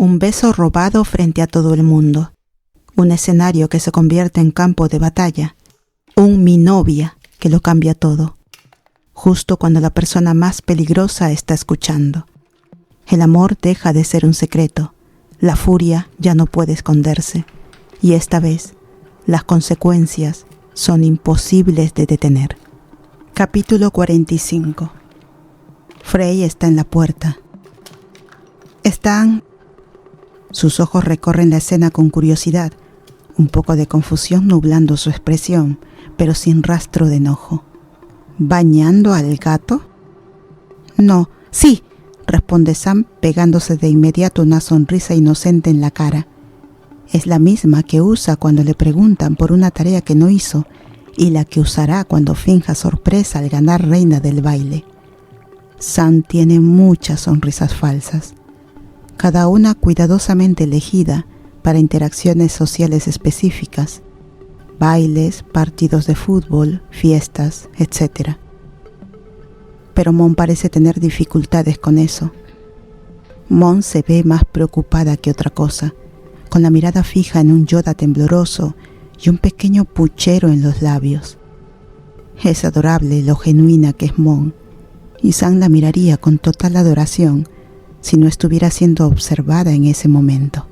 Un beso robado frente a todo el mundo. Un escenario que se convierte en campo de batalla. Un mi novia que lo cambia todo. Justo cuando la persona más peligrosa está escuchando. El amor deja de ser un secreto. La furia ya no puede esconderse. Y esta vez, las consecuencias son imposibles de detener. Capítulo 45. Frey está en la puerta. ¿Están? Sus ojos recorren la escena con curiosidad, un poco de confusión nublando su expresión, pero sin rastro de enojo. ¿Bañando al gato? No, sí, responde Sam pegándose de inmediato una sonrisa inocente en la cara. Es la misma que usa cuando le preguntan por una tarea que no hizo y la que usará cuando finja sorpresa al ganar reina del baile. Sam tiene muchas sonrisas falsas, cada una cuidadosamente elegida para interacciones sociales específicas, bailes, partidos de fútbol, fiestas, etc. Pero Mon parece tener dificultades con eso. Mon se ve más preocupada que otra cosa, con la mirada fija en un Yoda tembloroso y un pequeño puchero en los labios. Es adorable lo genuina que es Mon, y Sam la miraría con total adoración si no estuviera siendo observada en ese momento.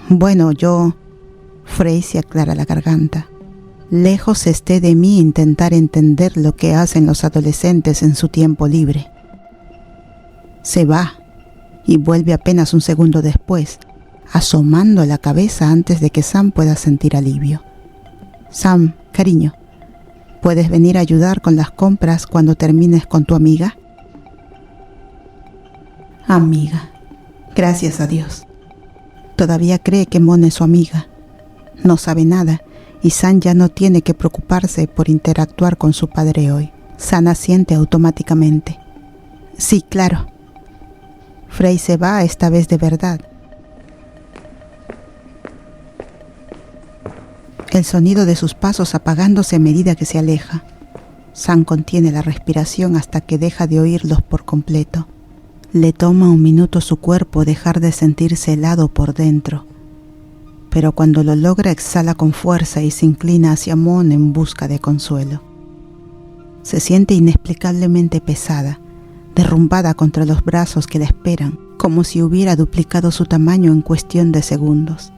Bueno, yo... Frey se aclara la garganta. Lejos esté de mí intentar entender lo que hacen los adolescentes en su tiempo libre. Se va y vuelve apenas un segundo después, asomando la cabeza antes de que Sam pueda sentir alivio. Sam, cariño, ¿puedes venir a ayudar con las compras cuando termines con tu amiga? Amiga, gracias a Dios. Todavía cree que Mon es su amiga. No sabe nada y Sam ya no tiene que preocuparse por interactuar con su padre hoy. Sam asiente automáticamente. Sí, claro. Frey se va esta vez de verdad. El sonido de sus pasos apagándose a medida que se aleja. Sam contiene la respiración hasta que deja de oírlos por completo. Le toma un minuto a su cuerpo dejar de sentirse helado por dentro. Pero cuando lo logra exhala con fuerza y se inclina hacia Mon en busca de consuelo. Se siente inexplicablemente pesada, derrumbada contra los brazos que la esperan, como si hubiera duplicado su tamaño en cuestión de segundos.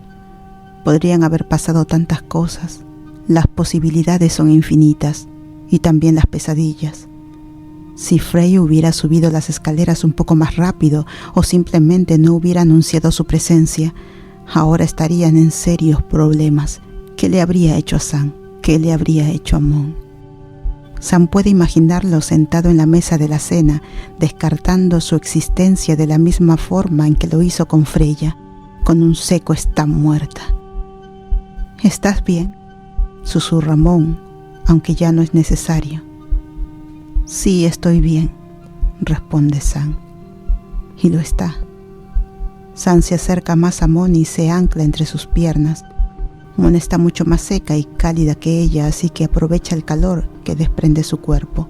Podrían haber pasado tantas cosas. Las posibilidades son infinitas, y también las pesadillas. Si Frey hubiera subido las escaleras un poco más rápido o simplemente no hubiera anunciado su presencia, ahora estarían en serios problemas. ¿Qué le habría hecho a Sam? ¿Qué le habría hecho a Mon? Sam puede imaginarlo sentado en la mesa de la cena, descartando su existencia de la misma forma en que lo hizo con Freya, con un seco "está muerta". ¿Estás bien?, susurra Mon, aunque ya no es necesario. Sí, estoy bien, responde Sam. Y lo está. Sam se acerca más a Mon y se ancla entre sus piernas. Mon está mucho más seca y cálida que ella, así que aprovecha el calor que desprende su cuerpo.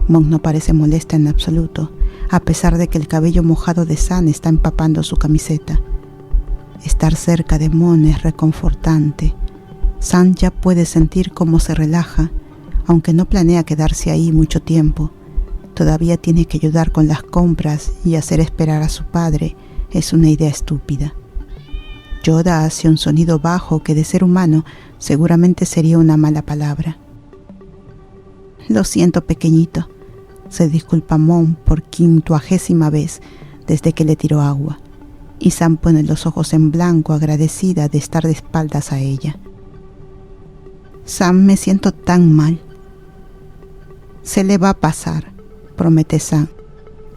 Mon no parece molesta en absoluto, a pesar de que el cabello mojado de Sam está empapando su camiseta. Estar cerca de Mon es reconfortante. Sam ya puede sentir cómo se relaja, aunque no planea quedarse ahí mucho tiempo. Todavía tiene que ayudar con las compras y hacer esperar a su padre. Es una idea estúpida. Yoda hace un sonido bajo que de ser humano seguramente sería una mala palabra. Lo siento, pequeñito, se disculpa Mon por 50ª vez desde que le tiró agua, y Sam pone los ojos en blanco agradecida de estar de espaldas a ella. Sam, me siento tan mal. Se le va a pasar, promete Sam,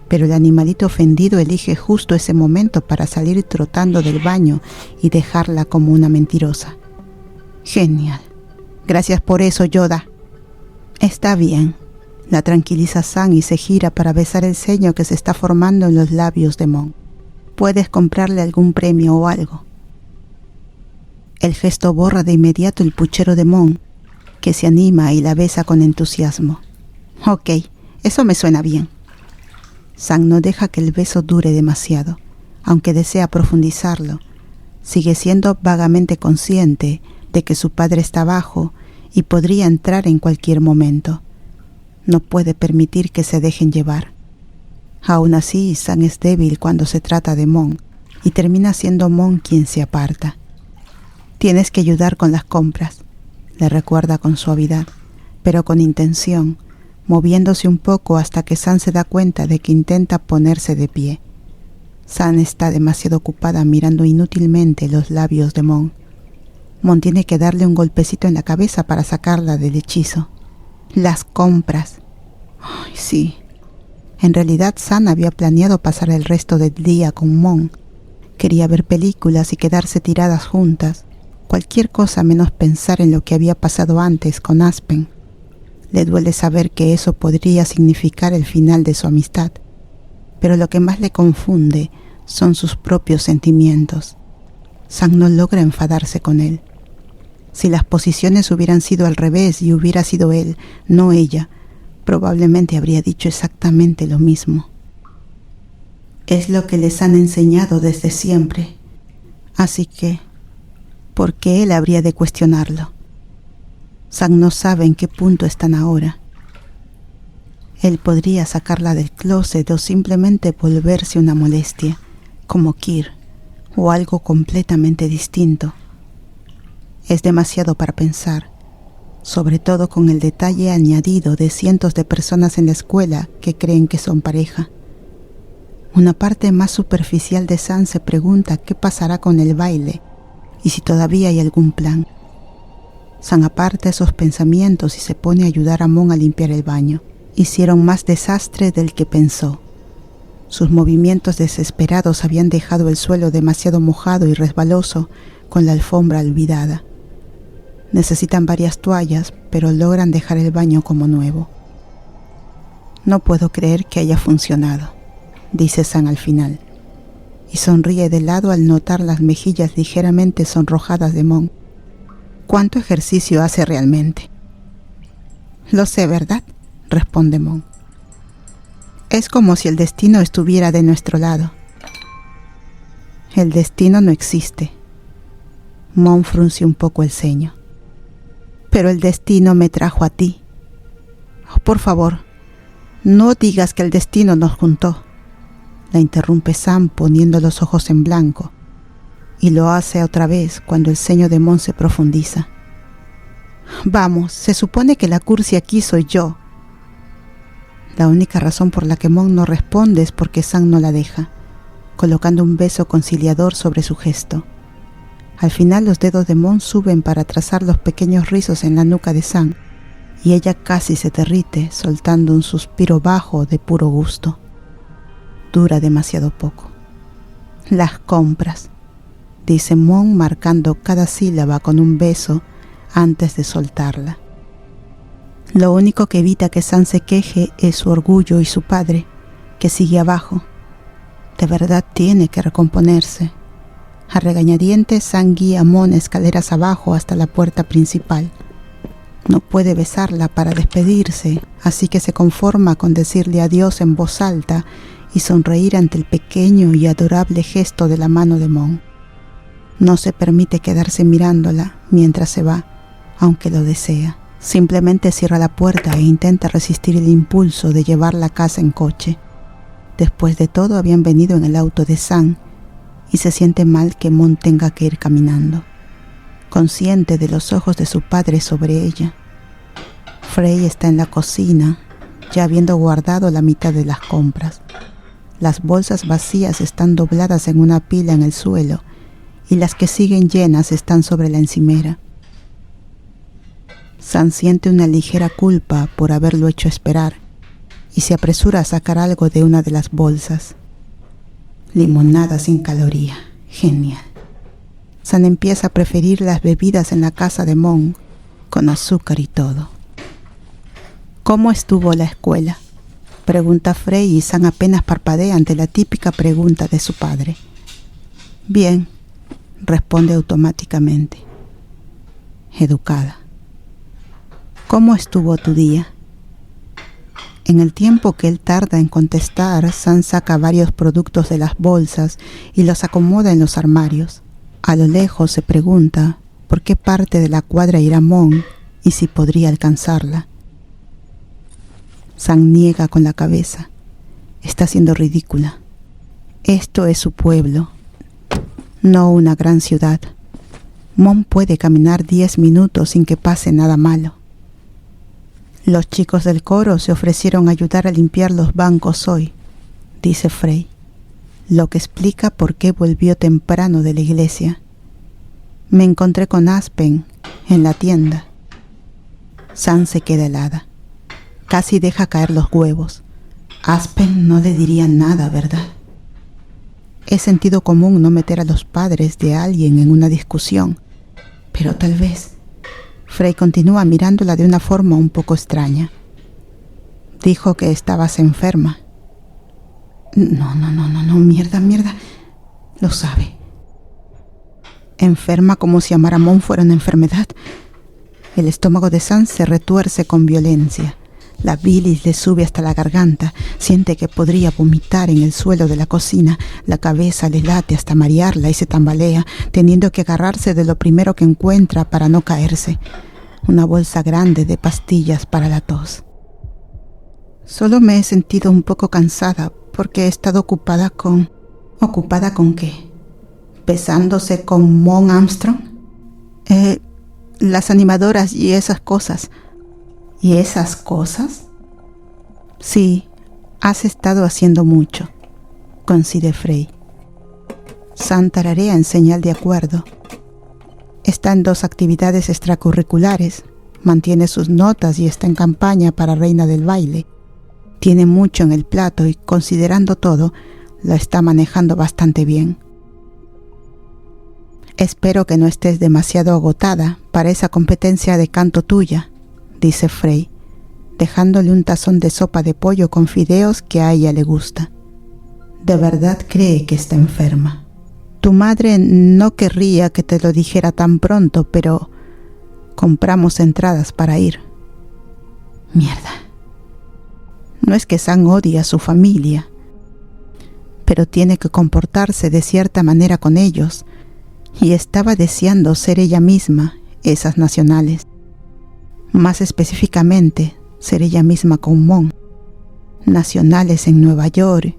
pero el animalito ofendido elige justo ese momento para salir trotando del baño y dejarla como una mentirosa. Genial. Gracias por eso, Yoda. Está bien, la tranquiliza Sam y se gira para besar el ceño que se está formando en los labios de Mon. Puedes comprarle algún premio o algo. El gesto borra de inmediato el puchero de Mon, que se anima y la besa con entusiasmo. Ok, eso me suena bien. Sam no deja que el beso dure demasiado. Aunque desea profundizarlo, sigue siendo vagamente consciente de que su padre está abajo y podría entrar en cualquier momento. No puede permitir que se dejen llevar. Aún así, Sam es débil cuando se trata de Mon y termina siendo Mon quien se aparta. Tienes que ayudar con las compras, le recuerda con suavidad, pero con intención, moviéndose un poco hasta que Sam se da cuenta de que intenta ponerse de pie. Sam está demasiado ocupada mirando inútilmente los labios de Mon. Mon tiene que darle un golpecito en la cabeza para sacarla del hechizo. Las compras. Ay, sí. En realidad Sam había planeado pasar el resto del día con Mon. Quería ver películas y quedarse tiradas juntas. Cualquier cosa menos pensar en lo que había pasado antes con Aspen. Le duele saber que eso podría significar el final de su amistad. Pero lo que más le confunde son sus propios sentimientos. Sam no logra enfadarse con él. Si las posiciones hubieran sido al revés y hubiera sido él, no ella, probablemente habría dicho exactamente lo mismo. Es lo que les han enseñado desde siempre. Así que, ¿por qué él habría de cuestionarlo? Sam no sabe en qué punto están ahora. Él podría sacarla del closet o simplemente volverse una molestia, como Kir, o algo completamente distinto. Es demasiado para pensar, sobre todo con el detalle añadido de cientos de personas en la escuela que creen que son pareja. Una parte más superficial de Sam se pregunta qué pasará con el baile y si todavía hay algún plan. Sam aparta esos pensamientos y se pone a ayudar a Mon a limpiar el baño. Hicieron más desastre del que pensó. Sus movimientos desesperados habían dejado el suelo demasiado mojado y resbaloso con la alfombra olvidada. Necesitan varias toallas, pero logran dejar el baño como nuevo. No puedo creer que haya funcionado, dice Sam al final, y sonríe de lado al notar las mejillas ligeramente sonrojadas de Mon. ¿Cuánto ejercicio hace realmente? Lo sé, ¿verdad?, responde Mon. Es como si el destino estuviera de nuestro lado. El destino no existe. Mon frunce un poco el ceño. Pero el destino me trajo a ti. Oh, por favor, no digas que el destino nos juntó, la interrumpe Sam poniendo los ojos en blanco, y lo hace otra vez cuando el ceño de Mon se profundiza. Vamos, se supone que la cursi aquí soy yo. La única razón por la que Mon no responde es porque Sam no la deja, colocando un beso conciliador sobre su gesto. Al final los dedos de Mon suben para trazar los pequeños rizos en la nuca de Sam, y ella casi se derrite, soltando un suspiro bajo de puro gusto. Dura demasiado poco. Las compras, dice Mon marcando cada sílaba con un beso antes de soltarla. Lo único que evita que Sam se queje es su orgullo y su padre, que sigue abajo. De verdad tiene que recomponerse. A regañadientes, Sam guía a Mon escaleras abajo hasta la puerta principal. No puede besarla para despedirse, así que se conforma con decirle adiós en voz alta y sonreír ante el pequeño y adorable gesto de la mano de Mon. No se permite quedarse mirándola mientras se va, aunque lo desea. Simplemente cierra la puerta e intenta resistir el impulso de llevarla a casa en coche. Después de todo, habían venido en el auto de Sam y se siente mal que Mon tenga que ir caminando, consciente de los ojos de su padre sobre ella. Frey está en la cocina, ya habiendo guardado la mitad de las compras. Las bolsas vacías están dobladas en una pila en el suelo y las que siguen llenas están sobre la encimera. Sam siente una ligera culpa por haberlo hecho esperar y se apresura a sacar algo de una de las bolsas. Limonada sin caloría. Genial. Sam empieza a preferir las bebidas en la casa de Mon, con azúcar y todo. ¿Cómo estuvo la escuela?, pregunta Frey y Sam apenas parpadea ante la típica pregunta de su padre. Bien, responde automáticamente. Educada. ¿Cómo estuvo tu día? En el tiempo que él tarda en contestar, Sam saca varios productos de las bolsas y los acomoda en los armarios. A lo lejos se pregunta por qué parte de la cuadra irá Mon y si podría alcanzarla. Sam niega con la cabeza. Está siendo ridícula. Esto es su pueblo, no una gran ciudad. Mon puede caminar 10 minutos sin que pase nada malo. Los chicos del coro se ofrecieron a ayudar a limpiar los bancos hoy, dice Frey, lo que explica por qué volvió temprano de la iglesia. Me encontré con Aspen en la tienda. Sam se queda helada. Casi deja caer los huevos. Aspen no le diría nada, ¿verdad? Es sentido común no meter a los padres de alguien en una discusión, pero tal vez. Frey continúa mirándola de una forma un poco extraña. Dijo que estabas enferma. No, mierda. Lo sabe. Enferma como si amar a Mon fuera una enfermedad. El estómago de Sam se retuerce con violencia. La bilis le sube hasta la garganta. Siente que podría vomitar en el suelo de la cocina. La cabeza le late hasta marearla y se tambalea, teniendo que agarrarse de lo primero que encuentra para no caerse. Una bolsa grande de pastillas para la tos. Solo me he sentido un poco cansada porque he estado ocupada con... ¿Ocupada con qué? ¿Besándose con Mon Armstrong? Las animadoras y esas cosas. ¿Y esas cosas? Sí, has estado haciendo mucho, concede Frey. Sam tararea en señal de acuerdo. Está en 2 actividades extracurriculares, mantiene sus notas y está en campaña para reina del baile. Tiene mucho en el plato y, considerando todo, lo está manejando bastante bien. Espero que no estés demasiado agotada para esa competencia de canto tuya, dice Frey, dejándole un tazón de sopa de pollo con fideos que a ella le gusta. De verdad cree que está enferma. Tu madre no querría que te lo dijera tan pronto, pero compramos entradas para ir. Mierda. No es que Sam odie a su familia, pero tiene que comportarse de cierta manera con ellos, y estaba deseando ser ella misma, esas nacionales. Más específicamente, ser ella misma con Mon. Nacionales en Nueva York,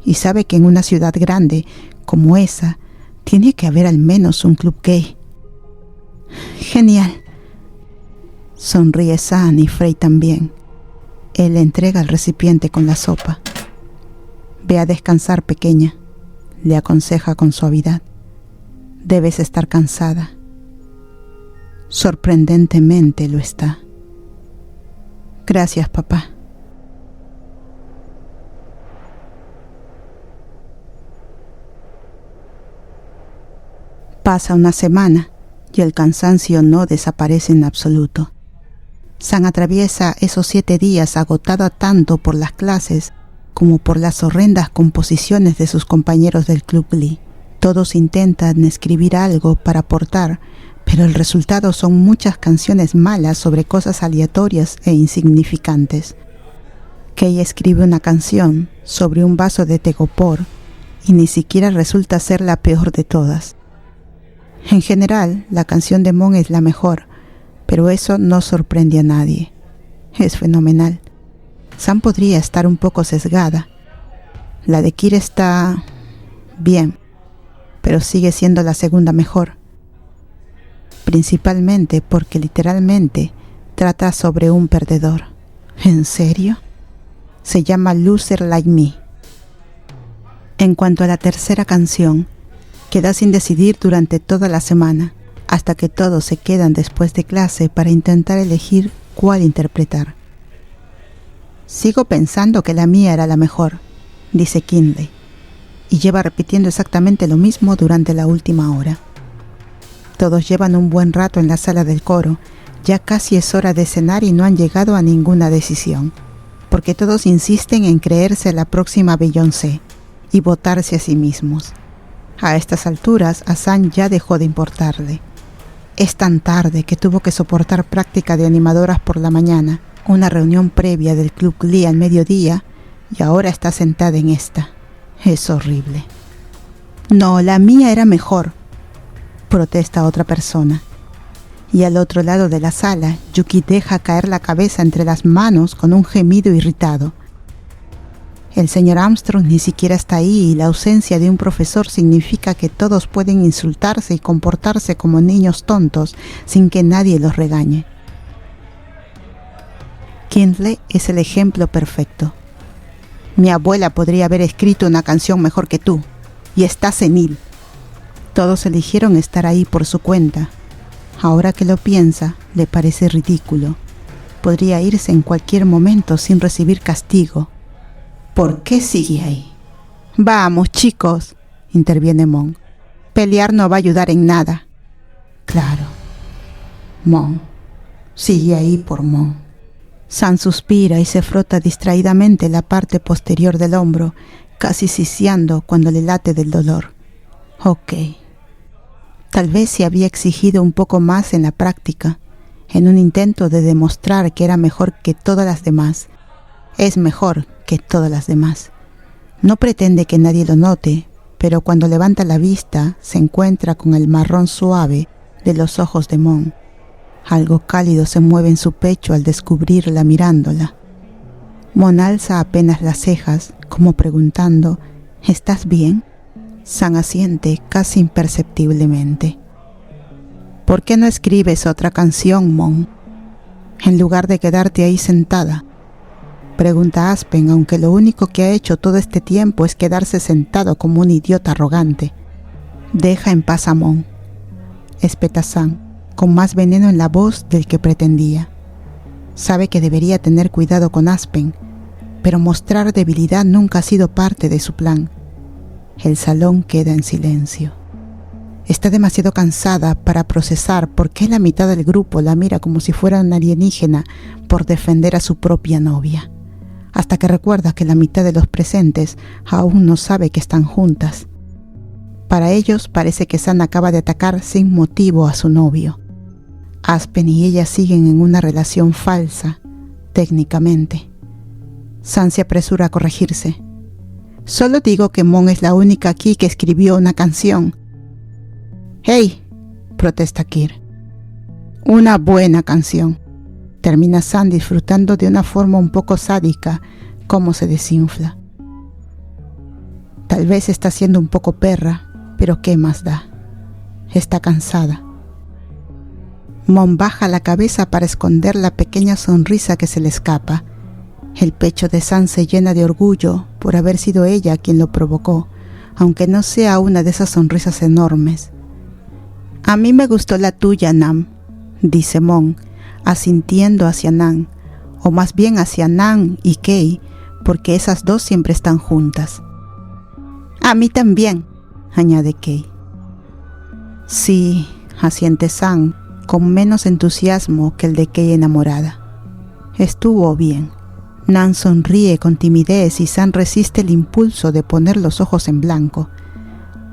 y sabe que en una ciudad grande como esa, tiene que haber al menos un club gay. Genial. Sonríe Sam y Frey también. Él le entrega el recipiente con la sopa. Ve a descansar, pequeña, le aconseja con suavidad. Debes estar cansada. Sorprendentemente lo está. Gracias, papá. Pasa una semana y el cansancio no desaparece en absoluto. Sam atraviesa esos 7 días agotada tanto por las clases como por las horrendas composiciones de sus compañeros del Club Glee. Todos intentan escribir algo para aportar, pero el resultado son muchas canciones malas sobre cosas aleatorias e insignificantes. Kay escribe una canción sobre un vaso de tegopor y ni siquiera resulta ser la peor de todas. En general, la canción de Mon es la mejor, pero eso no sorprende a nadie. Es fenomenal. Sam podría estar un poco sesgada. La de Kira está bien, pero sigue siendo la segunda mejor. Principalmente porque literalmente trata sobre un perdedor. ¿En serio? Se llama Loser Like Me. En cuanto a la tercera canción, queda sin decidir durante toda la semana, hasta que todos se quedan después de clase para intentar elegir cuál interpretar. Sigo pensando que la mía era la mejor, dice Kinley, y lleva repitiendo exactamente lo mismo durante la última hora. Todos llevan un buen rato en la sala del coro, ya casi es hora de cenar y no han llegado a ninguna decisión, porque todos insisten en creerse la próxima Beyoncé y votarse a sí mismos. A estas alturas, a Sam ya dejó de importarle. Es tan tarde que tuvo que soportar práctica de animadoras por la mañana, una reunión previa del Club Glee al mediodía y ahora está sentada en esta. Es horrible. No, la mía era mejor, protesta otra persona. Y al otro lado de la sala, Yuki deja caer la cabeza entre las manos con un gemido irritado. El señor Armstrong ni siquiera está ahí y la ausencia de un profesor significa que todos pueden insultarse y comportarse como niños tontos sin que nadie los regañe. Kindle es el ejemplo perfecto. Mi abuela podría haber escrito una canción mejor que tú, y está senil. Todos eligieron estar ahí por su cuenta. Ahora que lo piensa, le parece ridículo. Podría irse en cualquier momento sin recibir castigo. ¿Por qué sigue ahí? Vamos, chicos, interviene Mon. Pelear no va a ayudar en nada. Claro. Mon. Sigue ahí por Mon. San suspira y se frota distraídamente la parte posterior del hombro, casi siseando cuando le late del dolor. Ok. Tal vez se había exigido un poco más en la práctica, en un intento de demostrar que era mejor que todas las demás. Es mejor que todas las demás. No pretende que nadie lo note, pero cuando levanta la vista se encuentra con el marrón suave de los ojos de Mon. Algo cálido se mueve en su pecho al descubrirla mirándola. Mon alza apenas las cejas, como preguntando, ¿estás bien? San asiente casi imperceptiblemente. ¿Por qué no escribes otra canción, Mon? En lugar de quedarte ahí sentada. Pregunta Aspen, aunque lo único que ha hecho todo este tiempo es quedarse sentado como un idiota arrogante. Deja en paz a Mon, espeta San, con más veneno en la voz del que pretendía. Sabe que debería tener cuidado con Aspen, pero mostrar debilidad nunca ha sido parte de su plan. El salón queda en silencio. Está demasiado cansada para procesar por qué la mitad del grupo la mira como si fuera una alienígena por defender a su propia novia, hasta que recuerda que la mitad de los presentes aún no sabe que están juntas. Para ellos parece que San acaba de atacar sin motivo a su novio. Aspen y ella siguen en una relación falsa, técnicamente. San se apresura a corregirse. Solo digo que Mon es la única aquí que escribió una canción. ¡Hey!, protesta Kir. Una buena canción. Termina San disfrutando de una forma un poco sádica cómo se desinfla. Tal vez está siendo un poco perra, pero ¿qué más da? Está cansada. Mon baja la cabeza para esconder la pequeña sonrisa que se le escapa. El pecho de San se llena de orgullo por haber sido ella quien lo provocó, aunque no sea una de esas sonrisas enormes. A mí me gustó la tuya, Nam, dice Mon, asintiendo hacia Nan, o más bien hacia Nan y Kei, porque esas dos siempre están juntas. A mí también, añade Kei. Sí, asiente San, con menos entusiasmo que el de Kei enamorada. Estuvo bien. Nan sonríe con timidez y San resiste el impulso de poner los ojos en blanco.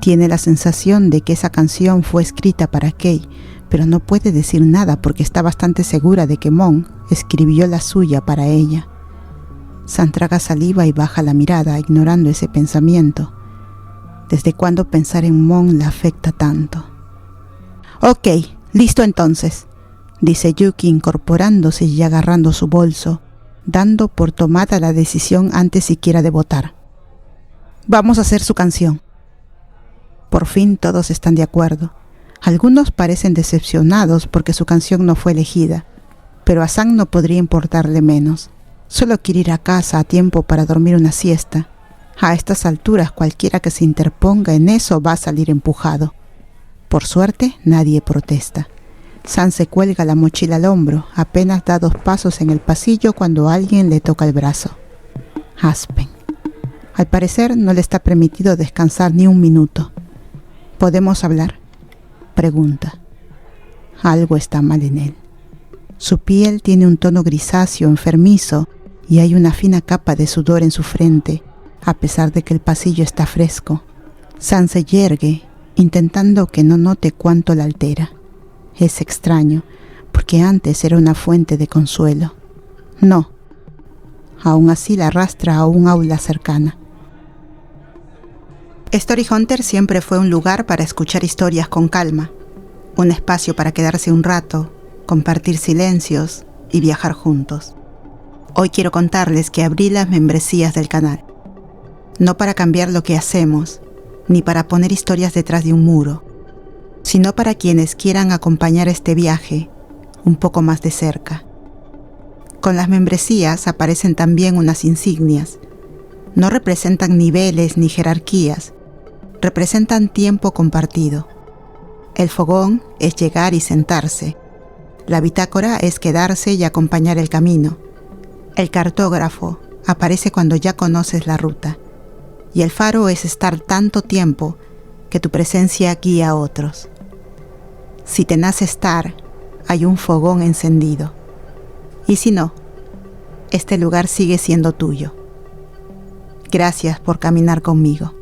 Tiene la sensación de que esa canción fue escrita para Kei, pero no puede decir nada porque está bastante segura de que Mon escribió la suya para ella. San traga saliva y baja la mirada, ignorando ese pensamiento. ¿Desde cuándo pensar en Mon la afecta tanto? Ok, listo entonces, dice Yuki incorporándose y agarrando su bolso, dando por tomada la decisión antes siquiera de votar. Vamos a hacer su canción. Por fin todos están de acuerdo. Algunos parecen decepcionados porque su canción no fue elegida, pero a San no podría importarle menos. Solo quiere ir a casa a tiempo para dormir una siesta. A estas alturas cualquiera que se interponga en eso va a salir empujado. Por suerte nadie protesta. San se cuelga la mochila al hombro, apenas da 2 pasos en el pasillo cuando alguien le toca el brazo. Aspen. Al parecer no le está permitido descansar ni un minuto. ¿Podemos hablar?, pregunta. Algo está mal en él. Su piel tiene un tono grisáceo enfermizo y hay una fina capa de sudor en su frente, a pesar de que el pasillo está fresco. San se yergue, intentando que no note cuánto la altera. Es extraño, porque antes era una fuente de consuelo. No. Aún así la arrastra a un aula cercana. Story Hunter siempre fue un lugar para escuchar historias con calma, un espacio para quedarse un rato, compartir silencios y viajar juntos. Hoy quiero contarles que abrí las membresías del canal, no para cambiar lo que hacemos, ni para poner historias detrás de un muro, sino para quienes quieran acompañar este viaje un poco más de cerca. Con las membresías aparecen también unas insignias. No representan niveles ni jerarquías, representan tiempo compartido. El fogón es llegar y sentarse. La bitácora es quedarse y acompañar el camino. El cartógrafo aparece cuando ya conoces la ruta. Y el faro es estar tanto tiempo que tu presencia guía a otros. Si te nace estar, hay un fogón encendido. Y si no, este lugar sigue siendo tuyo. Gracias por caminar conmigo.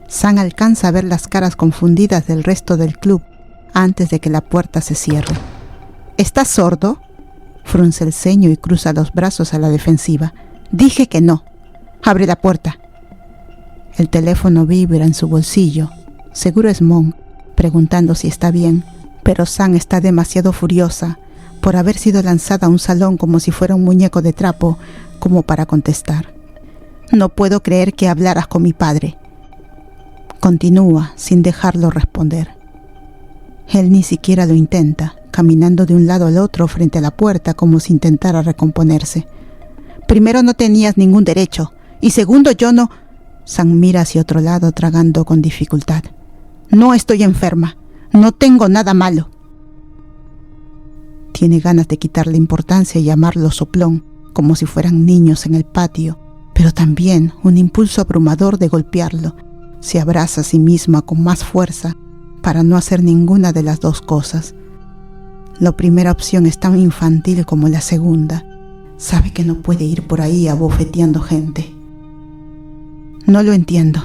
Sam alcanza a ver las caras confundidas del resto del club antes de que la puerta se cierre. ¿Estás sordo? Frunce el ceño y cruza los brazos a la defensiva. Dije que no. Abre la puerta. El teléfono vibra en su bolsillo. Seguro es Mon, preguntando si está bien, pero Sam está demasiado furiosa por haber sido lanzada a un salón como si fuera un muñeco de trapo, como para contestar. No puedo creer que hablaras con mi padre. Continúa sin dejarlo responder. Él ni siquiera lo intenta, caminando de un lado al otro frente a la puerta como si intentara recomponerse. Primero, no tenías ningún derecho, y segundo, yo no... Sam mira hacia otro lado tragando con dificultad. No estoy enferma, no tengo nada malo. Tiene ganas de quitarle importancia y llamarlo soplón, como si fueran niños en el patio, pero también un impulso abrumador de golpearlo. Se abraza a sí misma con más fuerza para no hacer ninguna de las dos cosas. La primera opción es tan infantil como la segunda. Sabe que no puede ir por ahí abofeteando gente. No lo entiendo,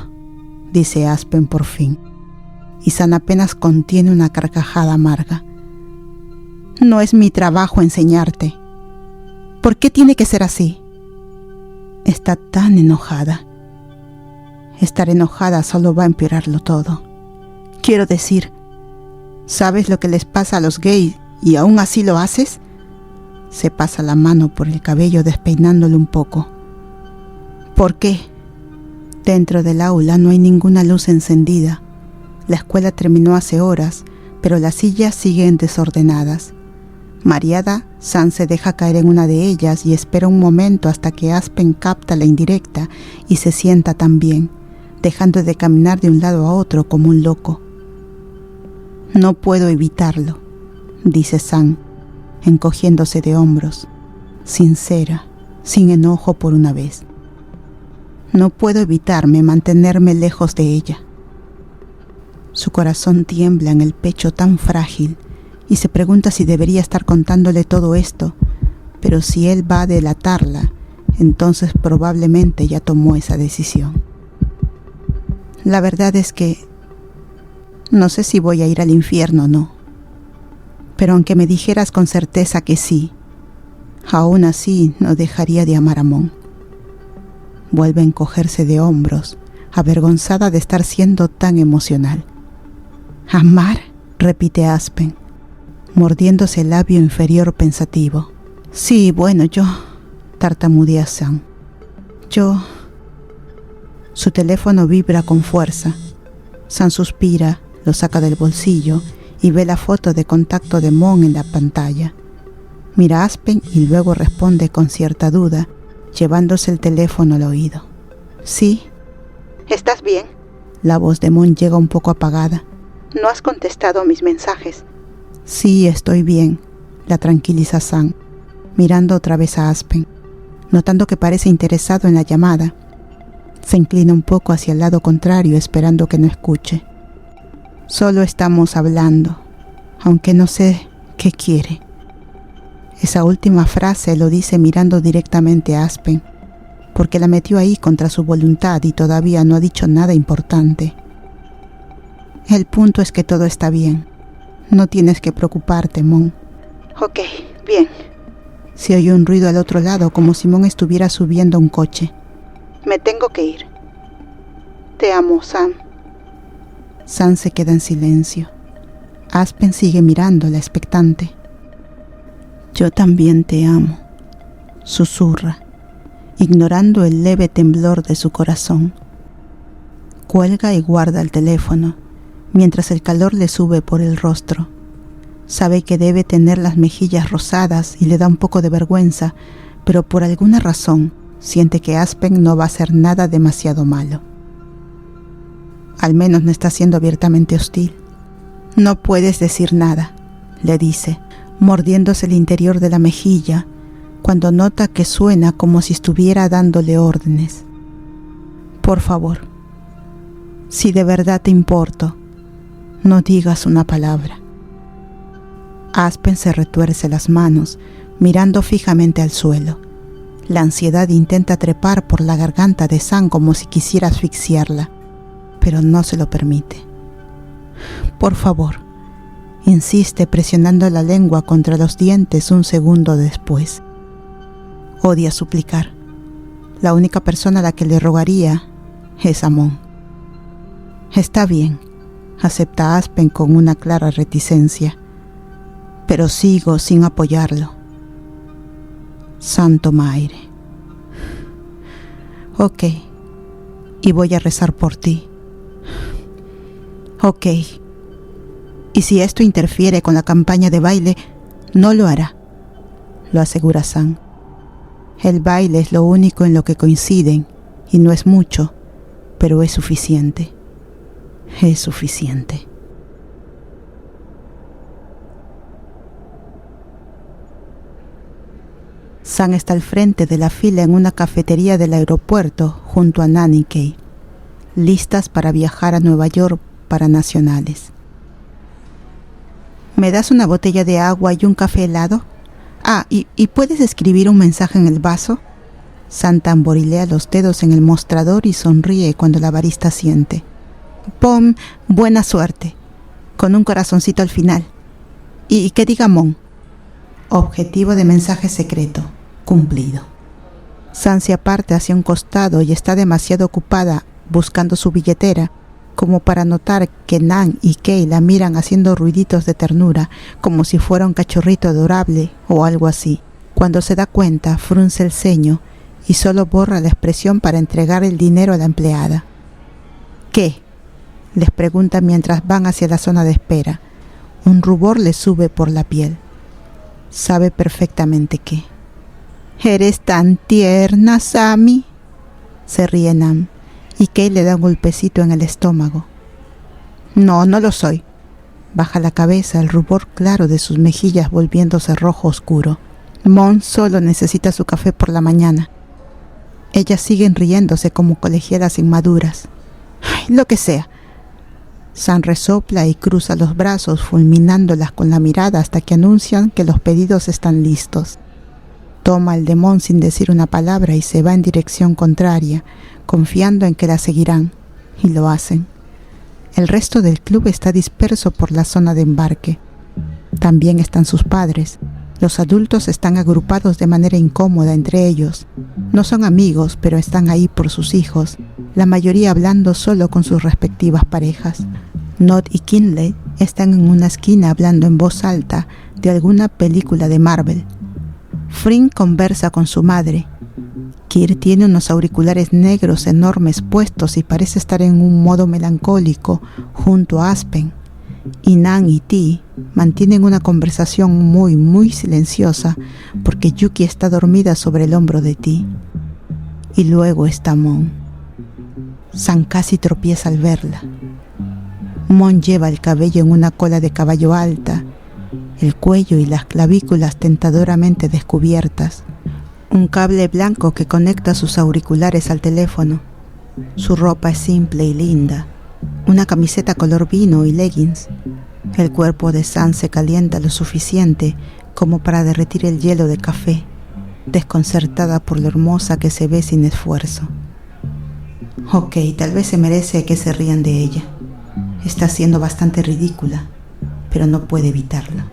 dice Aspen por fin, y Sam apenas contiene una carcajada amarga. No es mi trabajo enseñarte. ¿Por qué tiene que ser así? Está tan enojada. Estar enojada solo va a empeorarlo todo. Quiero decir, ¿sabes lo que les pasa a los gays y aún así lo haces? Se pasa la mano por el cabello despeinándole un poco. ¿Por qué? Dentro del aula no hay ninguna luz encendida. La escuela terminó hace horas, pero las sillas siguen desordenadas. Mareada, Sam se deja caer en una de ellas y espera un momento hasta que Aspen capta la indirecta y se sienta también, dejando de caminar de un lado a otro como un loco. No puedo evitarlo, dice Sam, encogiéndose de hombros, sincera, sin enojo por una vez. No puedo evitarme mantenerme lejos de ella. Su corazón tiembla en el pecho tan frágil y se pregunta si debería estar contándole todo esto, pero si él va a delatarla, entonces probablemente ya tomó esa decisión. La verdad es que no sé si voy a ir al infierno o no, pero aunque me dijeras con certeza que sí, aún así no dejaría de amar a Mon. Vuelve a encogerse de hombros, avergonzada de estar siendo tan emocional. ¿Amar?, repite Aspen, mordiéndose el labio inferior pensativo. Sí, bueno, yo... tartamudea Sam. Yo... Su teléfono vibra con fuerza. Sam suspira, lo saca del bolsillo y ve la foto de contacto de Mon en la pantalla. Mira a Aspen y luego responde con cierta duda, llevándose el teléfono al oído. Sí. ¿Estás bien? La voz de Mon llega un poco apagada. ¿No has contestado mis mensajes? Sí, estoy bien, la tranquiliza Sam, mirando otra vez a Aspen, notando que parece interesado en la llamada. Se inclina un poco hacia el lado contrario, esperando que no escuche. Solo estamos hablando, aunque no sé qué quiere. Esa última frase lo dice mirando directamente a Aspen, porque la metió ahí contra su voluntad y todavía no ha dicho nada importante. El punto es que todo está bien. No tienes que preocuparte, Mon. Ok, bien. Se oyó un ruido al otro lado, como si Mon estuviera subiendo a un coche. Me tengo que ir. Te amo, Sam. Sam se queda en silencio. Aspen sigue mirándola expectante. Yo también te amo, susurra, ignorando el leve temblor de su corazón. Cuelga y guarda el teléfono, mientras el calor le sube por el rostro. Sabe que debe tener las mejillas rosadas y le da un poco de vergüenza, pero por alguna razón siente que Aspen no va a hacer nada demasiado malo. Al menos no está siendo abiertamente hostil. No puedes decir nada, le dice, mordiéndose el interior de la mejilla, cuando nota que suena como si estuviera dándole órdenes. Por favor, si de verdad te importo, no digas una palabra. Aspen se retuerce las manos, mirando fijamente al suelo. La ansiedad intenta trepar por la garganta de Sam como si quisiera asfixiarla, pero no se lo permite. Por favor, insiste presionando la lengua contra los dientes un segundo después. Odia suplicar. La única persona a la que le rogaría es a Mon. Está bien, acepta Aspen con una clara reticencia, pero sigo sin apoyarlo. Sam toma aire. Ok, y voy a rezar por ti. Ok, y si esto interfiere con la campaña de baile, no lo hará, lo asegura Sam. El baile es lo único en lo que coinciden, y no es mucho, pero es suficiente. Es suficiente. Sam está al frente de la fila en una cafetería del aeropuerto junto a Nan y Kay, listas para viajar a Nueva York para nacionales. ¿Me das una botella de agua y un café helado? ¿Y puedes escribir un mensaje en el vaso? Sam tamborilea los dedos en el mostrador y sonríe cuando la barista asiente. Pon buena suerte, con un corazoncito al final. Y que diga Mon. Objetivo de mensaje secreto, cumplido. Sam se aparta hacia un costado y está demasiado ocupada buscando su billetera como para notar que Nan y Kay la miran haciendo ruiditos de ternura, como si fuera un cachorrito adorable o algo así. Cuando se da cuenta, frunce el ceño y solo borra la expresión para entregar el dinero a la empleada. ¿Qué?, les pregunta mientras van hacia la zona de espera. Un rubor le sube por la piel. Sabe perfectamente qué. «¿Eres tan tierna, Sammy?», se ríe Nan, y Kay le da un golpecito en el estómago. «No, no lo soy». Baja la cabeza, el rubor claro de sus mejillas volviéndose rojo oscuro. Mon solo necesita su café por la mañana. Ellas siguen riéndose como colegialas inmaduras. «Ay, lo que sea». Sam resopla y cruza los brazos, fulminándolas con la mirada hasta que anuncian que los pedidos están listos. Toma el de Mon sin decir una palabra y se va en dirección contraria, confiando en que la seguirán, y lo hacen. El resto del club está disperso por la zona de embarque. También están sus padres. Los adultos están agrupados de manera incómoda entre ellos. No son amigos, pero están ahí por sus hijos, la mayoría hablando solo con sus respectivas parejas. Nod y Kinley están en una esquina hablando en voz alta de alguna película de Marvel. Frink conversa con su madre. Kir tiene unos auriculares negros enormes puestos y parece estar en un modo melancólico junto a Aspen. Y Nan y Ti mantienen una conversación muy silenciosa porque Yuki está dormida sobre el hombro de Ti. Y luego está Mon. Sam casi tropieza al verla. Mon lleva el cabello en una cola de caballo alta, el cuello y las clavículas tentadoramente descubiertas, un cable blanco que conecta sus auriculares al teléfono. Su ropa es simple y linda, una camiseta color vino y leggings. El cuerpo de Sam se calienta lo suficiente como para derretir el hielo de café, desconcertada por lo hermosa que se ve sin esfuerzo. Ok, tal vez se merece que se rían de ella. Está siendo bastante ridícula, pero no puede evitarlo.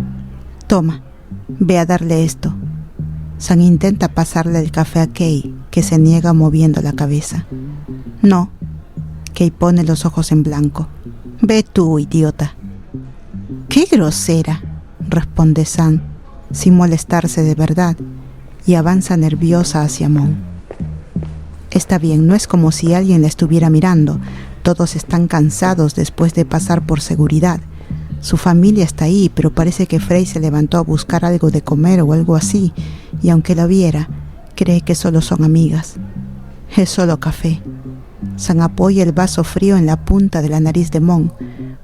Toma, ve a darle esto. San intenta pasarle el café a Kei, que se niega moviendo la cabeza. No. Kei pone los ojos en blanco. Ve tú, idiota. ¡Qué grosera!, responde San, sin molestarse de verdad, y avanza nerviosa hacia Mon. Está bien, no es como si alguien la estuviera mirando. Todos están cansados después de pasar por seguridad. Su familia está ahí, pero parece que Frey se levantó a buscar algo de comer o algo así, y aunque la viera, cree que solo son amigas. Es solo café. San apoya el vaso frío en la punta de la nariz de Mon.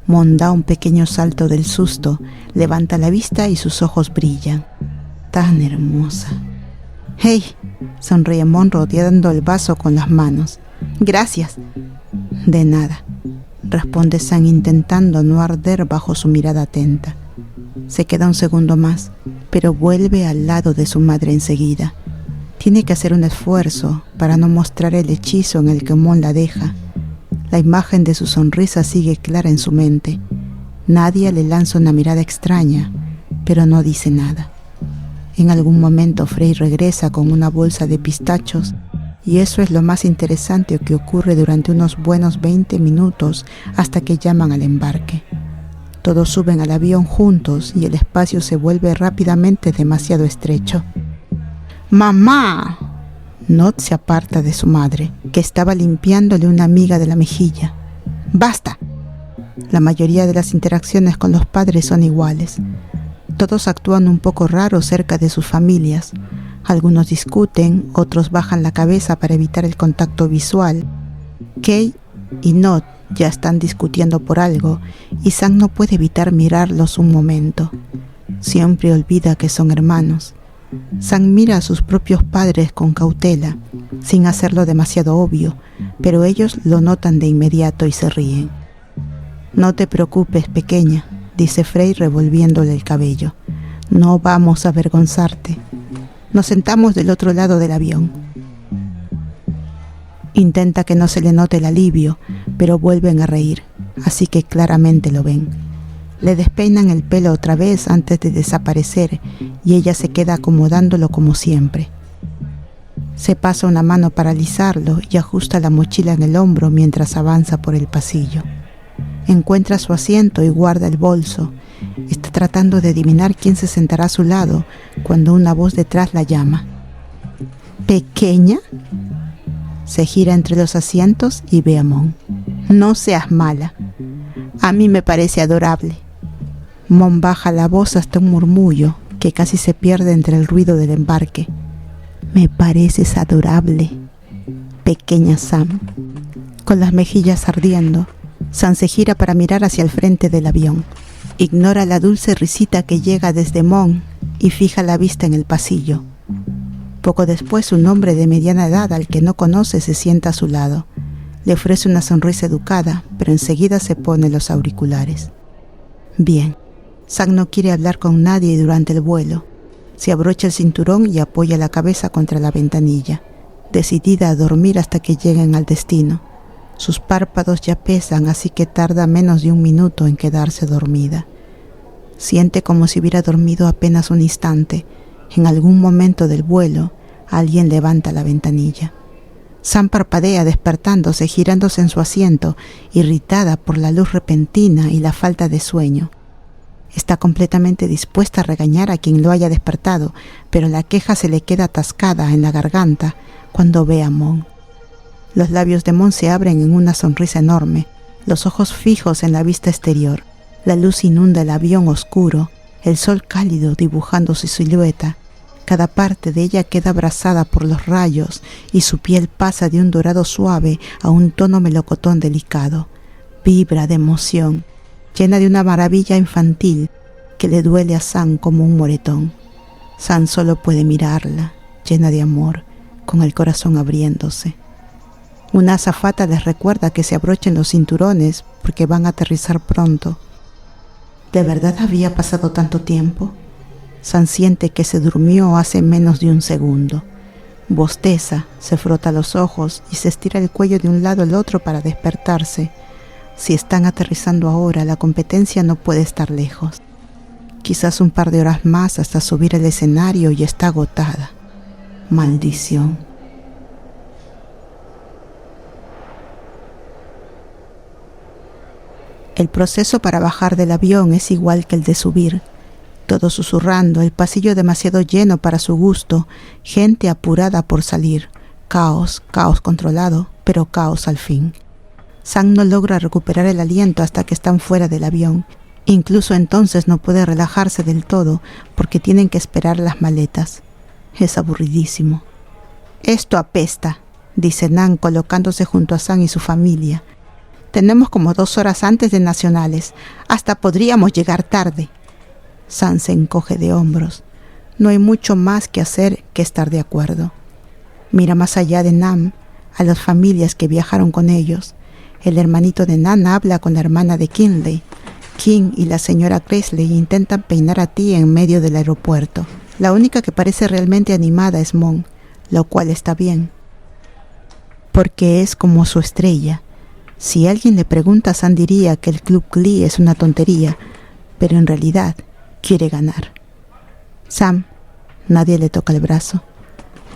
Mon da un pequeño salto del susto, levanta la vista y sus ojos brillan. Tan hermosa. ¡Hey! Sonríe Mon rodeando el vaso con las manos. Gracias. De nada, responde San intentando no arder bajo su mirada atenta. Se queda un segundo más, pero vuelve al lado de su madre enseguida. Tiene que hacer un esfuerzo para no mostrar el hechizo en el que Mon la deja. La imagen de su sonrisa sigue clara en su mente. Nadia le lanza una mirada extraña, pero no dice nada. En algún momento Frey regresa con una bolsa de pistachos, y eso es lo más interesante que ocurre durante unos buenos 20 minutos hasta que llaman al embarque. Todos suben al avión juntos y el espacio se vuelve rápidamente demasiado estrecho. ¡Mamá! Not se aparta de su madre, que estaba limpiándole una miga de la mejilla. ¡Basta! La mayoría de las interacciones con los padres son iguales. Todos actúan un poco raro cerca de sus familias. Algunos discuten, otros bajan la cabeza para evitar el contacto visual. Kei y Not ya están discutiendo por algo y San no puede evitar mirarlos un momento. Siempre olvida que son hermanos. San mira a sus propios padres con cautela, sin hacerlo demasiado obvio, pero ellos lo notan de inmediato y se ríen. No te preocupes, pequeña, dice Frey revolviéndole el cabello. No vamos a avergonzarte. Nos sentamos del otro lado del avión. Intenta que no se le note el alivio, pero vuelven a reír, así que claramente lo ven. Le despeinan el pelo otra vez antes de desaparecer y ella se queda acomodándolo como siempre. Se pasa una mano para alisarlo y ajusta la mochila en el hombro mientras avanza por el pasillo. Encuentra su asiento y guarda el bolso. Está tratando de adivinar quién se sentará a su lado cuando una voz detrás la llama. ¿Pequeña? Se gira entre los asientos y ve a Mon. No seas mala. A mí me parece adorable. Mon baja la voz hasta un murmullo que casi se pierde entre el ruido del embarque. Me pareces adorable, pequeña Sam. Con las mejillas ardiendo, Sam se gira para mirar hacia el frente del avión. Ignora la dulce risita que llega desde Mon y fija la vista en el pasillo. Poco después, un hombre de mediana edad al que no conoce se sienta a su lado. Le ofrece una sonrisa educada, pero enseguida se pone los auriculares. Bien, Sam no quiere hablar con nadie durante el vuelo. Se abrocha el cinturón y apoya la cabeza contra la ventanilla, decidida a dormir hasta que lleguen al destino. Sus párpados ya pesan, así que tarda menos de un minuto en quedarse dormida. Siente como si hubiera dormido apenas un instante. En algún momento del vuelo, alguien levanta la ventanilla. Sam parpadea despertándose, girándose en su asiento, irritada por la luz repentina y la falta de sueño. Está completamente dispuesta a regañar a quien lo haya despertado, pero la queja se le queda atascada en la garganta cuando ve a Mon. Los labios de Mon se abren en una sonrisa enorme, los ojos fijos en la vista exterior. La luz inunda el avión oscuro, el sol cálido dibujando su silueta. Cada parte de ella queda abrasada por los rayos y su piel pasa de un dorado suave a un tono melocotón delicado. Vibra de emoción, llena de una maravilla infantil que le duele a Sam como un moretón. Sam solo puede mirarla, llena de amor, con el corazón abriéndose. Una azafata les recuerda que se abrochen los cinturones porque van a aterrizar pronto. ¿De verdad había pasado tanto tiempo? Sam siente que se durmió hace menos de un segundo. Bosteza, se frota los ojos y se estira el cuello de un lado al otro para despertarse. Si están aterrizando ahora, la competencia no puede estar lejos. Quizás un par de horas más hasta subir al escenario y está agotada. Maldición. El proceso para bajar del avión es igual que el de subir. Todo susurrando, el pasillo demasiado lleno para su gusto, gente apurada por salir. Caos, caos controlado, pero caos al fin. Sam no logra recuperar el aliento hasta que están fuera del avión. Incluso entonces no puede relajarse del todo porque tienen que esperar las maletas. Es aburridísimo. Esto apesta, dice Nan colocándose junto a Sam y su familia. Tenemos como 2 horas antes de nacionales. Hasta podríamos llegar tarde. Sam se encoge de hombros. No hay mucho más que hacer que estar de acuerdo. Mira más allá de Nan, a las familias que viajaron con ellos. El hermanito de Nan habla con la hermana de Kinley. King y la señora Cresley intentan peinar a Ti en medio del aeropuerto. La única que parece realmente animada es Mon, lo cual está bien, porque es como su estrella. Si alguien le pregunta, Sam diría que el Club Glee es una tontería, pero en realidad quiere ganar. Sam, nadie le toca el brazo.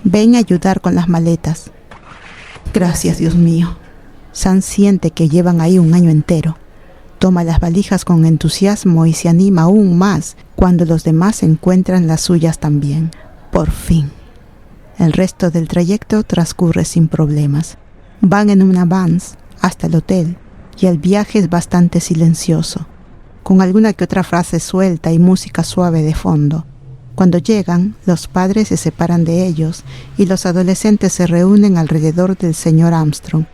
Ven a ayudar con las maletas. Gracias, Dios mío. Sam siente que llevan ahí un año entero. Toma las valijas con entusiasmo y se anima aún más cuando los demás encuentran las suyas también. Por fin. El resto del trayecto transcurre sin problemas. Van en una vans hasta el hotel y el viaje es bastante silencioso, con alguna que otra frase suelta y música suave de fondo. Cuando llegan, los padres se separan de ellos y los adolescentes se reúnen alrededor del señor Armstrong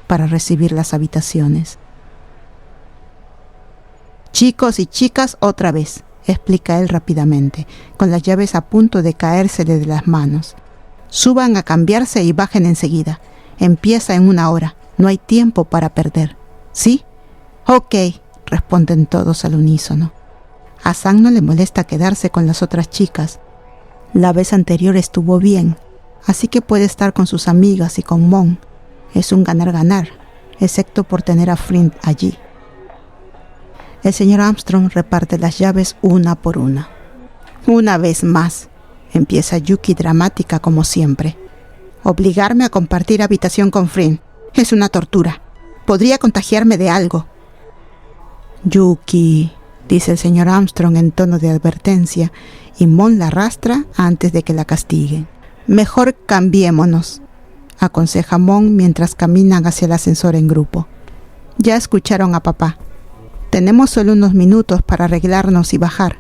para recibir las habitaciones. Chicos y chicas, otra vez, explica él rápidamente, con las llaves a punto de caérsele de las manos. Suban a cambiarse y bajen enseguida. Empieza en 1 hora. No hay tiempo para perder. ¿Sí? Ok, responden todos al unísono. A Sam no le molesta quedarse con las otras chicas. La vez anterior estuvo bien, así que puede estar con sus amigas y con Mon. Es un ganar-ganar, excepto por tener a Flint allí. El señor Armstrong reparte las llaves una por una. Una vez más, empieza Yuki dramática como siempre. Obligarme a compartir habitación con Flint es una tortura. Podría contagiarme de algo. Yuki, dice el señor Armstrong en tono de advertencia, y Mon la arrastra antes de que la castiguen. Mejor cambiémonos, aconseja Mon mientras caminan hacia el ascensor en grupo. Ya escucharon a papá. Tenemos solo unos minutos para arreglarnos y bajar.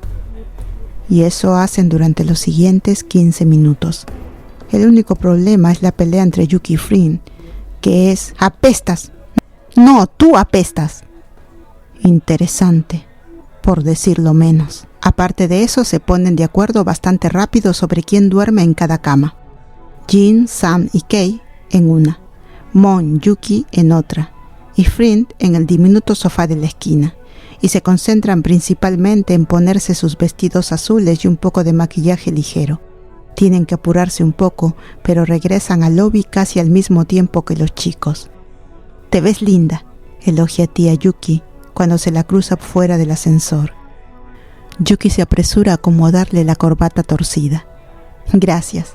Y eso hacen durante los siguientes 15 minutos. El único problema es la pelea entre Yuki y Flint, que es «apestas». No, tú apestas. Interesante, por decirlo menos. Aparte de eso, se ponen de acuerdo bastante rápido sobre quién duerme en cada cama. Jin, Sam y Kei en una, Mon, Yuki en otra, y Flint en el diminuto sofá de la esquina, y se concentran principalmente en ponerse sus vestidos azules y un poco de maquillaje ligero. Tienen que apurarse un poco, pero regresan al lobby casi al mismo tiempo que los chicos. «Te ves linda», elogia a tía Yuki cuando se la cruza fuera del ascensor. Yuki se apresura a acomodarle la corbata torcida. «Gracias».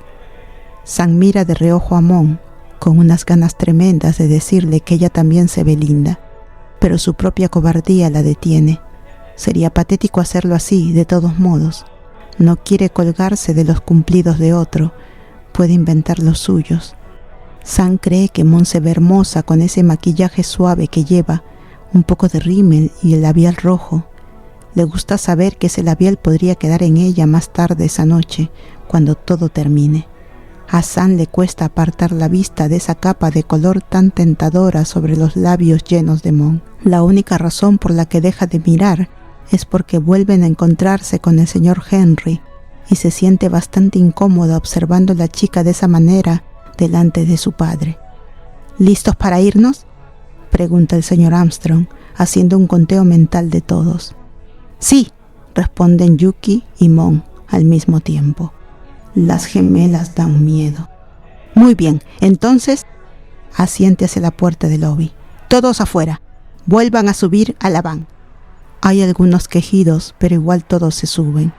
Sam mira de reojo a Mon, con unas ganas tremendas de decirle que ella también se ve linda, pero su propia cobardía la detiene. Sería patético hacerlo así, de todos modos. No quiere colgarse de los cumplidos de otro, puede inventar los suyos. Sam cree que Mon se ve hermosa con ese maquillaje suave que lleva, un poco de rímel y el labial rojo. Le gusta saber que ese labial podría quedar en ella más tarde esa noche, cuando todo termine. A Sam le cuesta apartar la vista de esa capa de color tan tentadora sobre los labios llenos de Mon. La única razón por la que deja de mirar es porque vuelven a encontrarse con el señor Henry y se siente bastante incómoda observando a la chica de esa manera delante de su padre. ¿Listos para irnos?, pregunta el señor Armstrong, haciendo un conteo mental de todos. Sí, responden Yuki y Mon al mismo tiempo. Las gemelas dan miedo. Muy bien, entonces, asiente hacia la puerta del lobby. Todos afuera. Vuelvan a subir a la van. Hay algunos quejidos, pero igual todos se suben.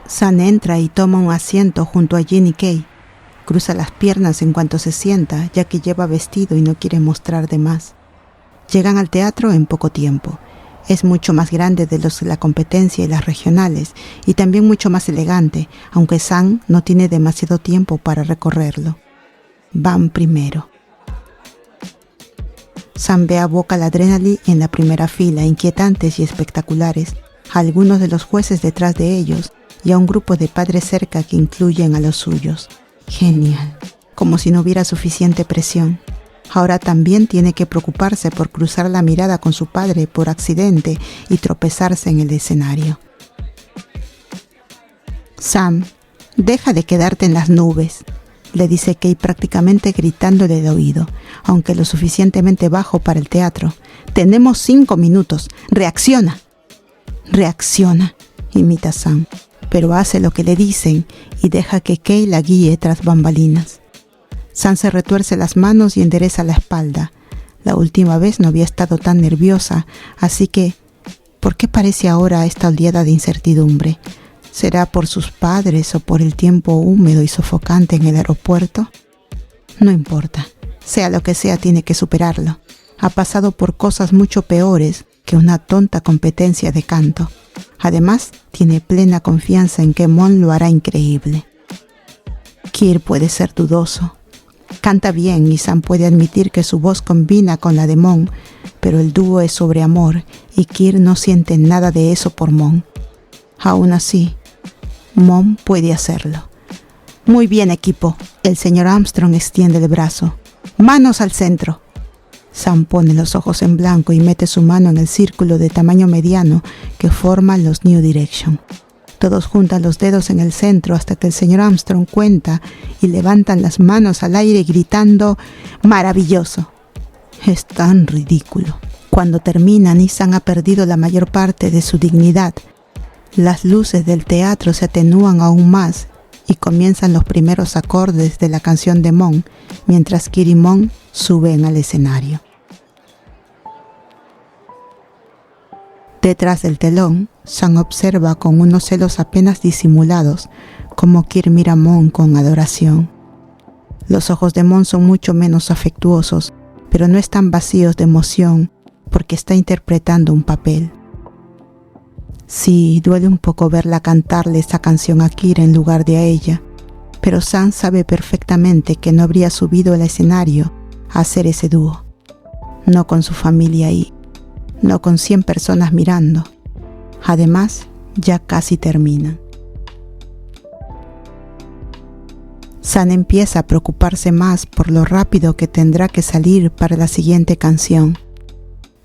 Sam entra y toma un asiento junto a Jin y Kei. Cruza las piernas en cuanto se sienta, ya que lleva vestido y no quiere mostrar de más. Llegan al teatro en poco tiempo. Es mucho más grande de los de la competencia y las regionales, y también mucho más elegante, aunque Sam no tiene demasiado tiempo para recorrerlo. Van primero. Sam ve a Vocal Adrenaline en la primera fila, inquietantes y espectaculares, a algunos de los jueces detrás de ellos y a un grupo de padres cerca que incluyen a los suyos. Genial, como si no hubiera suficiente presión. Ahora también tiene que preocuparse por cruzar la mirada con su padre por accidente y tropezarse en el escenario. Sam, deja de quedarte en las nubes, le dice Kate prácticamente gritándole de oído, aunque lo suficientemente bajo para el teatro. Tenemos 5 minutos. ¡Reacciona! Reacciona, imita Sam, pero hace lo que le dicen y deja que Kate la guíe tras bambalinas. Sam se retuerce las manos y endereza la espalda. La última vez no había estado tan nerviosa, así que, ¿por qué parece ahora esta oleada de incertidumbre? ¿Será por sus padres o por el tiempo húmedo y sofocante en el aeropuerto? No importa, sea lo que sea, tiene que superarlo. Ha pasado por cosas mucho peores que una tonta competencia de canto. Además, tiene plena confianza en que Mon lo hará increíble. Kir puede ser dudoso. Canta bien y Sam puede admitir que su voz combina con la de Mon, pero el dúo es sobre amor y Kir no siente nada de eso por Mon. Aún así, Mon puede hacerlo. Muy bien, equipo. El señor Armstrong extiende el brazo. ¡Manos al centro! Sam pone los ojos en blanco y mete su mano en el círculo de tamaño mediano que forman los New Direction. Todos juntan los dedos en el centro hasta que el señor Armstrong cuenta y levantan las manos al aire gritando ¡maravilloso! Es tan ridículo. Cuando terminan, Sam ha perdido la mayor parte de su dignidad. Las luces del teatro se atenúan aún más y comienzan los primeros acordes de la canción de Mon, mientras Kir y Mon suben al escenario. Detrás del telón, Sam observa con unos celos apenas disimulados cómo Kir mira a Mon con adoración. Los ojos de Mon son mucho menos afectuosos, pero no están vacíos de emoción porque está interpretando un papel. Sí, duele un poco verla cantarle esa canción a Kir en lugar de a ella, pero Sam sabe perfectamente que no habría subido al escenario a hacer ese dúo. No con su familia ahí, no con 100 personas mirando. Además, ya casi terminan. Sam empieza a preocuparse más por lo rápido que tendrá que salir para la siguiente canción.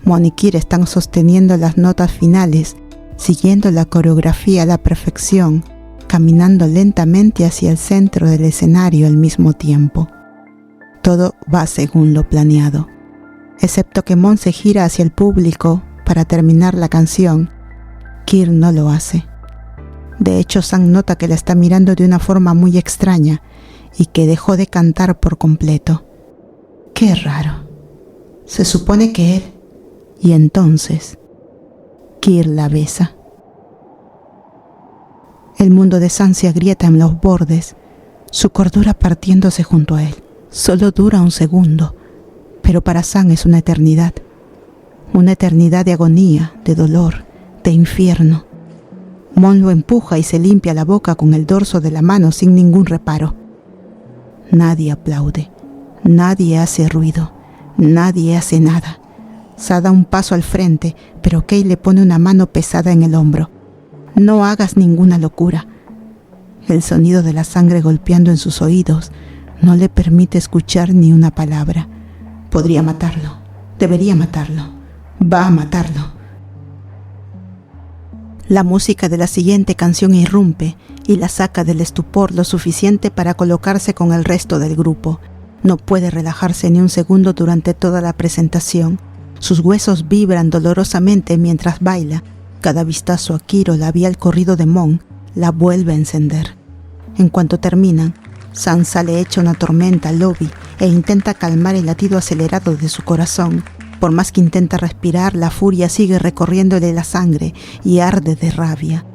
Mon y Kir están sosteniendo las notas finales, siguiendo la coreografía a la perfección, caminando lentamente hacia el centro del escenario al mismo tiempo. Todo va según lo planeado, excepto que Mon se gira hacia el público para terminar la canción. Kir no lo hace. De hecho, Sam nota que la está mirando de una forma muy extraña y que dejó de cantar por completo. ¡Qué raro! Se supone que él... Y entonces... Kir la besa. El mundo de Sam se agrieta en los bordes, su cordura partiéndose junto a él. Solo dura un segundo, pero para Sam es una eternidad de agonía, de dolor, de infierno. Mon lo empuja y se limpia la boca con el dorso de la mano sin ningún reparo. Nadie aplaude, nadie hace ruido, nadie hace nada. Sam da un paso al frente, pero Kate le pone una mano pesada en el hombro. No hagas ninguna locura. El sonido de la sangre golpeando en sus oídos no le permite escuchar ni una palabra. Podría matarlo, debería matarlo, va a matarlo. La música de la siguiente canción irrumpe y la saca del estupor lo suficiente para colocarse con el resto del grupo. No puede relajarse ni un segundo durante toda la presentación. Sus huesos vibran dolorosamente mientras baila. Cada vistazo a Kir o labial corrido de Mon la vuelve a encender. En cuanto terminan, Sam sale hecha una tormenta al lobby e intenta calmar el latido acelerado de su corazón. Por más que intenta respirar, la furia sigue recorriéndole la sangre y arde de rabia.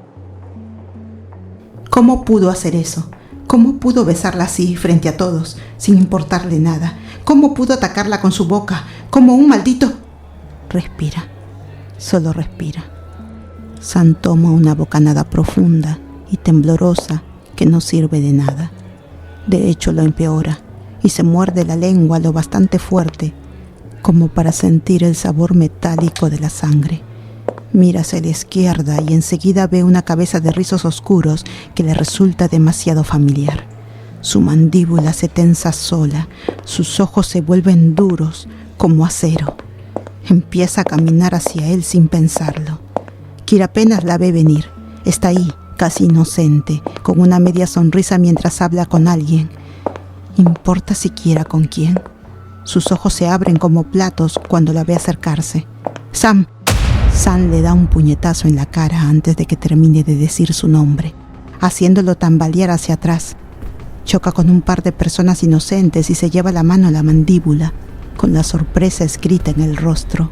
¿Cómo pudo hacer eso? ¿Cómo pudo besarla así frente a todos, sin importarle nada? ¿Cómo pudo atacarla con su boca, como un maldito? Respira, solo respira. Sam toma una bocanada profunda y temblorosa que no sirve de nada. De hecho, lo empeora y se muerde la lengua lo bastante fuerte como para sentir el sabor metálico de la sangre. Mira hacia la izquierda y enseguida ve una cabeza de rizos oscuros que le resulta demasiado familiar. Su mandíbula se tensa sola, sus ojos se vuelven duros como acero. Empieza a caminar hacia él sin pensarlo. Kira apenas la ve venir. Está ahí, casi inocente, con una media sonrisa mientras habla con alguien. ¿Importa siquiera con quién? Sus ojos se abren como platos cuando la ve acercarse. ¡Sam! Sam le da un puñetazo en la cara antes de que termine de decir su nombre, haciéndolo tambalear hacia atrás. Choca con un par de personas inocentes y se lleva la mano a la mandíbula, con la sorpresa escrita en el rostro.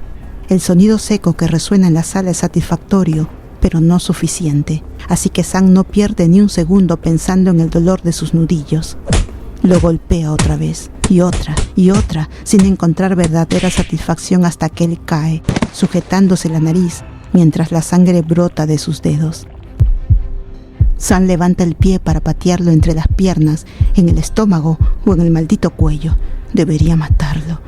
El sonido seco que resuena en la sala es satisfactorio, pero no suficiente, así que Sam no pierde ni un segundo pensando en el dolor de sus nudillos. Lo golpea otra vez, y otra, sin encontrar verdadera satisfacción hasta que él cae, sujetándose la nariz, mientras la sangre brota de sus dedos. Sam levanta el pie para patearlo entre las piernas, en el estómago o en el maldito cuello. Debería matarlo.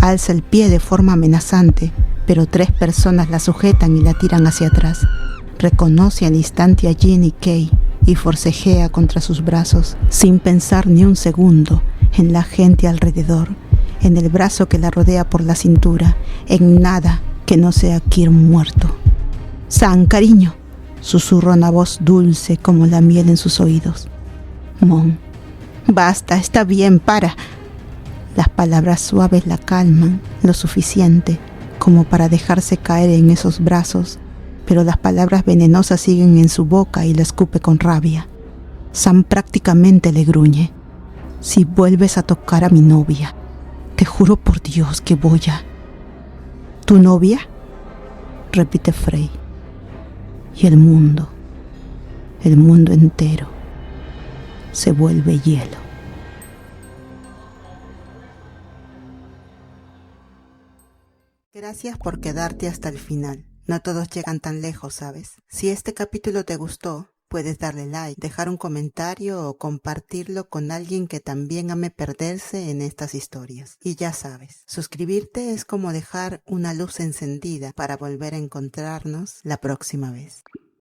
Alza el pie de forma amenazante, pero 3 personas la sujetan y la tiran hacia atrás. Reconoce al instante a Jean y Kay y forcejea contra sus brazos, sin pensar ni un segundo en la gente alrededor, en el brazo que la rodea por la cintura, en nada que no sea Kirk muerto. «Sam, cariño», susurra una voz dulce como la miel en sus oídos. «Mon, basta, está bien, para». Las palabras suaves la calman lo suficiente como para dejarse caer en esos brazos, pero las palabras venenosas siguen en su boca y la escupe con rabia. Sam prácticamente le gruñe. «Si vuelves a tocar a mi novia, te juro por Dios que voy a...» «¿Tu novia?», repite Frey. Y el mundo entero, se vuelve hielo. Gracias por quedarte hasta el final. No todos llegan tan lejos, ¿sabes? Si este capítulo te gustó, puedes darle like, dejar un comentario o compartirlo con alguien que también ame perderse en estas historias. Y ya sabes, suscribirte es como dejar una luz encendida para volver a encontrarnos la próxima vez.